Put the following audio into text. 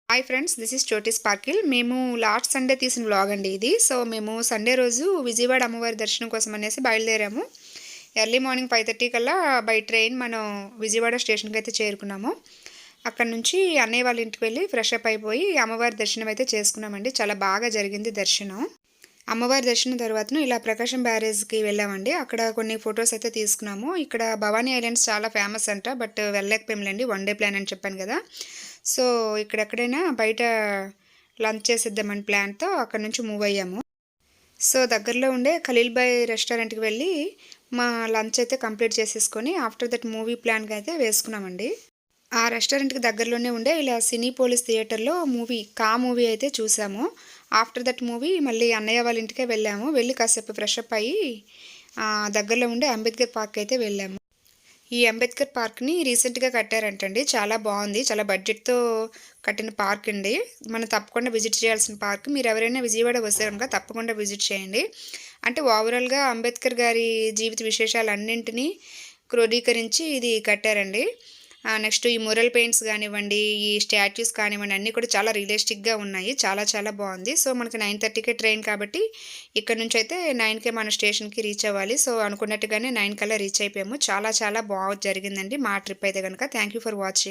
Hi friends, this is Choti sparkle. మేము last Sunday తీసిన vlog అండి ఇది. సో మేము సండే రోజు విజయవాడ అమ్మవారి దర్శనం కోసం అనేసి బయలుదేరాము. ఎర్లీ మార్నింగ్ 5:30 కల్లా బై ట్రైన్ మనం విజయవాడ స్టేషన్కి అయితే చేరుకున్నాము. అక్కడ నుంచి అన్నయ్య వాళ్ళ ఇంటికి వెళ్ళి ఫ్రెష్ అప్ అయిపోయి అమ్మవారి దర్శనం అయితే చేసుకున్నామండి. చాలా బాగా జరిగింది దర్శనం. అమ్మవారి దర్శనం తర్వాతను ఇలా ప్రకాశం బ్యారేజ్కి వెళ్ళామండి. అక్కడ కొన్ని ఫొటోస్ అయితే తీసుకున్నాము. ఇక్కడ భవానీ ఐలాండ్స్ చాలా ఫేమస్ అంట, బట్ వెళ్ళలేకపోయాములేండి. వన్ డే ప్లాన్ అని చెప్పాను కదా. సో ఇక్కడెక్కడైనా బయట లంచ్ చేసేద్దామని ప్లాన్తో అక్కడ నుంచి మూవ్ అయ్యాము. సో దగ్గరలో ఉండే ఖలీల్ బాయ్ రెస్టారెంట్కి వెళ్ళి మా లంచ్ అయితే కంప్లీట్ చేసేసుకొని ఆఫ్టర్ దట్ మూవీ ప్లాన్కి అయితే వేసుకున్నామండి. ఆ రెస్టారెంట్కి దగ్గరలోనే ఉండే ఇలా సినీ పోలీస్ థియేటర్లో మూవీ అయితే చూసాము. ఆఫ్టర్ దట్ మూవీ మళ్ళీ అన్నయ్య వాళ్ళ ఇంటికే వెళ్ళాము. వెళ్ళి కాసేపు ఫ్రెష్ అప్ అయ్యి దగ్గరలో ఉండే అంబేద్కర్ పార్క్ అయితే వెళ్ళాము. ఈ అంబేద్కర్ పార్క్ని రీసెంట్గా కట్టారంటండి. చాలా బాగుంది. చాలా బడ్జెట్తో కట్టిన పార్క్ అండి. మనం తప్పకుండా విజిట్ చేయాల్సిన పార్క్. మీరు ఎవరైనా విజయవాడ వస్తే కనుక తప్పకుండా విజిట్ చేయండి. అంటే ఓవరాల్గా అంబేద్కర్ గారి జీవిత విశేషాలన్నింటినీ క్రోడీకరించి ఇది కట్టారండి. నెక్స్ట్ ఈ మురల్ పెయింట్స్ కానివ్వండి, ఈ స్టాచ్యూస్ కానివ్వండి, అన్నీ కూడా చాలా రియలిస్టిక్గా ఉన్నాయి. చాలా చాలా బాగుంది. సో మనకి 9:30కే ట్రైన్ కాబట్టి ఇక్కడ నుంచి అయితే 9కే మన స్టేషన్కి రీచ్ అవ్వాలి. సో అనుకున్నట్టుగానే 9 కల్లా రీచ్ అయిపోయాము. చాలా చాలా బాగా జరిగిందండి మా ట్రిప్ అయితే కనుక. Thank you for watching.